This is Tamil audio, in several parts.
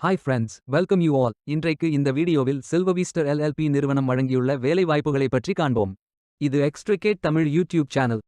Hi friends, welcome you all. இன்றைக்கு இந்த வீடியோவில் சில்வர்வீஸ்டர் எல்எல்பி நிறுவனம் வழங்கியுள்ள வேலைவாய்ப்புகளை பற்றி காண்போம். இது எக்ஸ்ட்ரிகேட் தமிழ் யூடியூப் சேனல்.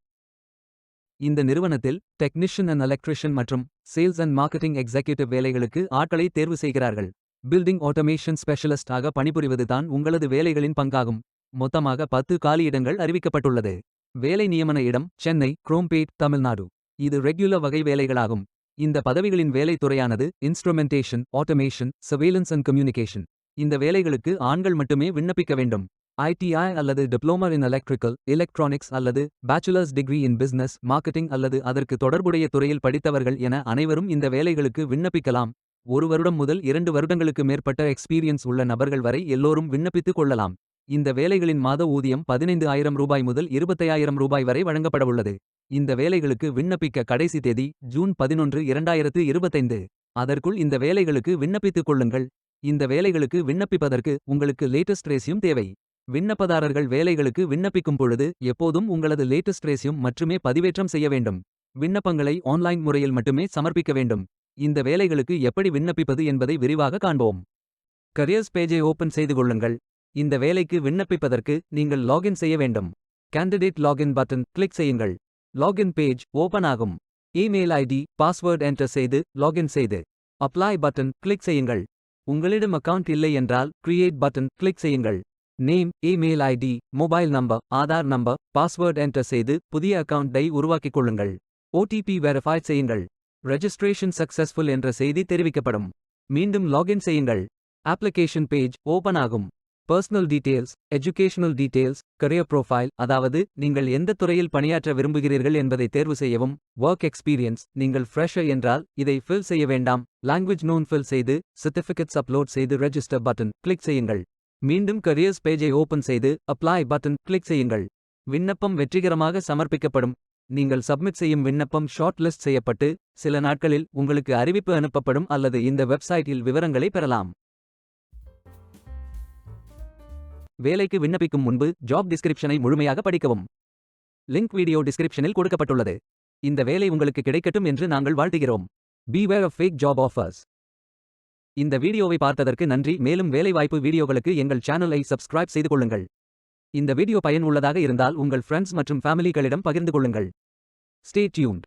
இந்த நிறுவனத்தில் டெக்னீஷியன் அண்ட் எலக்ட்ரிஷியன் மற்றும் சேல்ஸ் அண்ட் மார்க்கெட்டிங் எக்ஸிக்யூட்டிவ் வேலைகளுக்கு ஆட்களை தேர்வு செய்கிறார்கள். பில்டிங் ஆட்டோமேஷன் ஸ்பெஷலிஸ்ட் ஆக பணிபுரிவதுதான் உங்களது வேலைகளின் பங்காகும். மொத்தமாக 10 காலியிடங்கள் அறிவிக்கப்பட்டுள்ளது. வேலை நியமன இடம் சென்னை, குரோம்பேட், தமிழ்நாடு. இது ரெகுலர் வகை வேலைகளாகும். இந்த பதவிகளின் வேலைத் துறையானது instrumentation, automation, surveillance and communication. இந்த வேலைகளுக்கு ஆண்கள் மட்டுமே விண்ணப்பிக்க வேண்டும். ஐடிஐ அல்லது டிப்ளோமா இன் எலக்ட்ரிக்கல், எலக்ட்ரானிக்ஸ் அல்லது bachelors degree in business, marketing அல்லது அதற்கு தொடர்புடைய துறையில் படித்தவர்கள் என அனைவரும் இந்த வேலைகளுக்கு விண்ணப்பிக்கலாம். 1 வருடம் முதல் 2 வருடங்களுக்கு மேற்பட்ட எக்ஸ்பீரியன்ஸ் உள்ள நபர்கள் வரை எல்லோரும் விண்ணப்பித்துக் கொள்ளலாம். இந்த வேலைகளின் மாத ஊதியம் 15,000 ரூபாய் முதல் 25,000 ரூபாய் வரை வழங்கப்படவுள்ளது. இந்த வேலைகளுக்கு விண்ணப்பிக்க கடைசி தேதி ஜூன் 11, 2025. அதற்குள் இந்த வேலைகளுக்கு விண்ணப்பித்துக் கொள்ளுங்கள். இந்த வேலைகளுக்கு விண்ணப்பிப்பதற்கு உங்களுக்கு லேட்டஸ்ட் ரெஸ்யூம் தேவை. விண்ணப்பதாரர்கள் வேலைகளுக்கு விண்ணப்பிக்கும் பொழுது எப்போதும் உங்களது லேட்டஸ்ட் ரெஸ்யூம் மட்டுமே பதிவேற்றம் செய்ய வேண்டும். விண்ணப்பங்களை ஆன்லைன் முறையில் மட்டுமே சமர்ப்பிக்க வேண்டும். இந்த வேலைகளுக்கு எப்படி விண்ணப்பிப்பது என்பதை விரிவாக காண்போம். கரியர்ஸ் பேஜை ஓபன் செய்து கொள்ளுங்கள். இந்த வேலைக்கு விண்ணப்பிப்பதற்கு நீங்கள் லாகின் செய்ய வேண்டும். கேண்டிடேட் லாகின் பட்டன் கிளிக் செய்யுங்கள். லாகின் பேஜ் ஓபன் ஆகும். இமெயில் ஐடி, பாஸ்வேர்ட் என்டர் செய்து லாகின் செய்து அப்ளை பட்டன் கிளிக் செய்யுங்கள். உங்களிடம் அக்கவுண்ட் இல்லை என்றால் கிரியேட் பட்டன் கிளிக் செய்யுங்கள். Name, email ID, mobile number, Aadhaar number, password enter செய்து புதிய அக்கவுண்டை உருவாக்கிக் கொள்ளுங்கள். ஓடிபி வெரிஃபை செய்யுங்கள். ரெஜிஸ்ட்ரேஷன் சக்சஸ்ஃபுல் என்ற செய்தி தெரிவிக்கப்படும். மீண்டும் லாகின் செய்யுங்கள். அப்ளிகேஷன் பேஜ் ஓபன் ஆகும். Personal details, educational details, career profile, அதாவது நீங்கள் எந்த துறையில் பணியாற்ற விரும்புகிறீர்கள் என்பதை தேர்வு செய்யவும். ஒர்க் எக்ஸ்பீரியன்ஸ், நீங்கள் ஃப்ரெஷர் என்றால் இதை ஃபில் செய்ய வேண்டாம். லாங்குவேஜ் நோன் ஃபில் செய்து சர்டிஃபிகேட்ஸ் அப்லோட் செய்து ரெஜிஸ்டர் பட்டன் கிளிக் செய்யுங்கள். மீண்டும் கரியர்ஸ் பேஜை ஓபன் செய்து அப்ளை பட்டன் கிளிக் செய்யுங்கள். விண்ணப்பம் வெற்றிகரமாக சமர்ப்பிக்கப்படும். நீங்கள் சப்மிட் செய்யும் விண்ணப்பம் ஷார்ட் லிஸ்ட் செய்யப்பட்டு சில நாட்களில் உங்களுக்கு அறிவிப்பு அனுப்பப்படும் அல்லது இந்த வெப்சைட்டில் விவரங்களை பெறலாம். வேலைக்கு விண்ணப்பிக்கும் முன்பு ஜாப் டிஸ்கிரிப்ஷனை முழுமையாக படிக்கவும். லிங்க் வீடியோ டிஸ்கிரிப்ஷனில் கொடுக்கப்பட்டுள்ளது. இந்த வேலை உங்களுக்கு கிடைக்கட்டும் என்று நாங்கள் வாழ்த்துகிறோம். Beware of fake job offers. இந்த வீடியோவை பார்த்ததற்கு நன்றி. மேலும் வேலைவாய்ப்பு வீடியோகளுக்கு எங்கள் சேனலை சப்ஸ்கிரைப் செய்து கொள்ளுங்கள். இந்த வீடியோ பயனுள்ளதாக இருந்தால் உங்கள் ஃப்ரெண்ட்ஸ் மற்றும் ஃபேமிலிகளிடம் பகிர்ந்து கொள்ளுங்கள். Stay tuned.